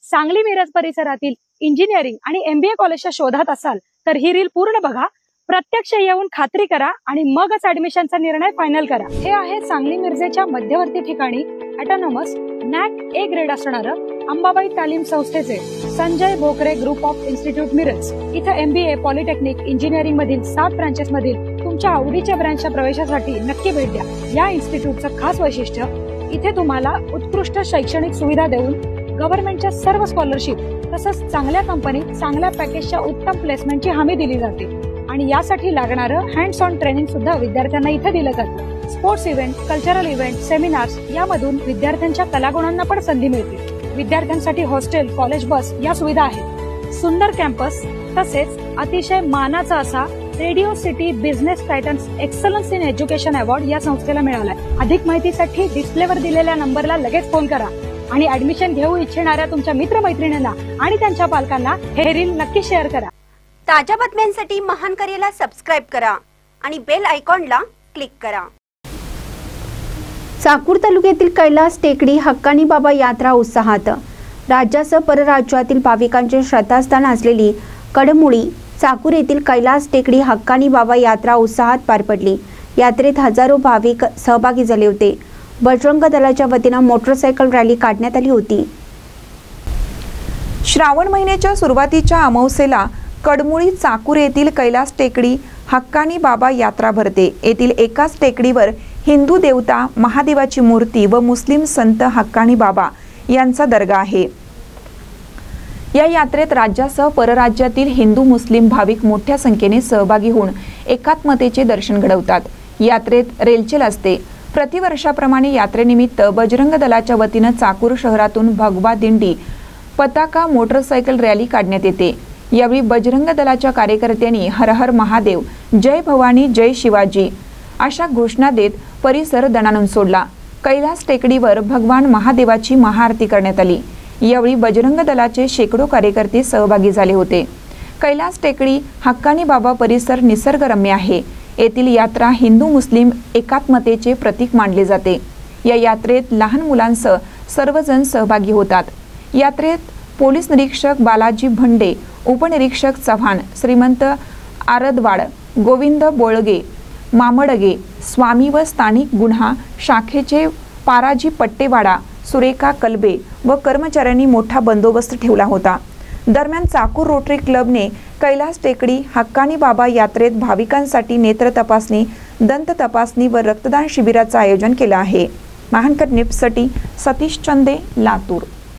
सांगली मिरज परिसरातील इंजिनिअरिंग आणि MBA कॉलेजच्या शोधात असाल तर ही रील पूर्ण बघा, प्रत्यक्ष येऊन खात्री करा आणि मगच ऍडमिशनचा निर्णय फायनल करा। हे आहे सांगली मिरजेच्या मध्यवर्ती ठिकाणी ऑटोनॉमस NAC A ग्रेड असणारं अंबाबाई तालीम संस्थेचे Sanjay Bokare group of institute Miraj. इथे MBA, पॉलिटेक्निक, इंजिनिअरिंग मधील 7 ब्रांचेस मधील तुमच्या आवडीच्या ब्रांचच्या प्रवेशासाठी नक्की भेट द्या। या इन्स्टिट्यूटचं खास वैशिष्ट्य, इथे तुम्हाला उत्कृष्ट शैक्षणिक सुविधा देऊन गव्हर्नमेंटच्या सर्व स्कॉलरशिप तसंच चांगल्या कंपनीत चांगल्या पॅकेजच्या उत्तम प्लेसमेंटची हमी दिली जाते आणि यासाठी लागणारं हँड्स ऑन ट्रेनिंग सुद्धा विद्यार्थ्यांना इथे दिलं जातं। Sports event, cultural event, seminars यामधून विद्यार्थ्यांच्या कलागुणांना पण संधी मिळते। विद्यार्थ्यांसाठी हॉस्टेल, कॉलेज बस या सुविधा आहेत। सुंदर कॅम्पस तसेच अतिशय मानाचा असा radio city business Titans excellence in education award या संस्थेला मिळालाय। अधिक माहितीसाठी डिस्प्लेवर दिलेल्या नंबरला लगेच फोन करा आणि ऍडमिशन घेऊ इच्छिणाऱ्या तुमच्या मित्रमैत्रिणींना आणि त्यांच्या पालकांना हे रील नक्की शेअर करा। ताज्या बातम्यांसाठी महान करेला सबस्क्राइब करा आणि बेल आयकॉनला क्लिक करा। चाकूर तालुक्यातील कैलास टेकडी हक्कानी बाबा यात्रा उत्साहात। राज्यासह परराज्यातील भाविकांचे श्रद्धास्थान असलेली कडमुळी चाकूर येथील कैलास टेकडी हक्कानी बाबा यात्रा उत्साहात पार पडली। यात्रेत हजारो भाविक सहभागी झाले होते। बजरंग दलाच्या वतीने मोटरसायकल रॅली काढण्यात आली होती। श्रावण महिन्याच्या सुरुवातीच्या अमावस्येला कडमुळी चाकूर येथील कैलास टेकडी हक्कानी बाबा यात्रा भरते। येथील एकाच टेकडीवर हिंदू देवता महादेवाची मूर्ती व मुस्लिम संत हक्कानी बाबा यांचा दर्गा आहे। या यात्रेत राज्यासह परराज्यातील हिंदू मुस्लिम भाविक मोठ्या संख्येने सहभागी होऊन एकात्मतेचे दर्शन घडवतात। यात्रेत रेलचेल असते। प्रतिवर्षाप्रमाणे यात्रेनिमित्त बजरंग दलाच्या वतीने चाकूर शहरातून भगवा दिंडी, पताका, मोटरसायकल रॅली काढण्यात येते। यावेळी बजरंग दलाच्या कार्यकर्त्यांनी हर हर महादेव, जय भवानी, जय शिवाजी अशा घोषणा देत परिसर दणाणून सोडला। कैलास टेकडीवर भगवान महादेवाची महाआरती करण्यात आली। यावेळी बजरंग दलाचे शेकडो कार्यकर्ते सहभागी झाले होते। कैलास टेकडी हक्कानी बाबा परिसर निसर्गरम्य आहे। येथील यात्रा हिंदू मुस्लिम एकात्मतेचे प्रतीक मानले जाते। या यात्रेत लहान मुलांसह सर्वजण सहभागी होतात। यात्रेत पोलीस निरीक्षक बालाजी भंडे, उपनिरीक्षक चव्हाण, श्रीमंत आरदवाड, गोविंद बोळगे, मामडगे, स्वामी व स्थानिक गुन्हा शाखेचे पाराजी पट्टेवाडा, सुरेखा कलबे व कर्मचाऱ्यांनी मोठा बंदोबस्त ठेवला होता। दरम्यान चाकूर रोटरी क्लबने कैलास टेकडी हक्कानी बाबा यात्रेत भाविकांसाठी नेत्र तपासणी, दंत तपासणी व रक्तदान शिबिराचं आयोजन केलं आहे। महानकर न्यूजसाठी सतीश चंदे, लातूर।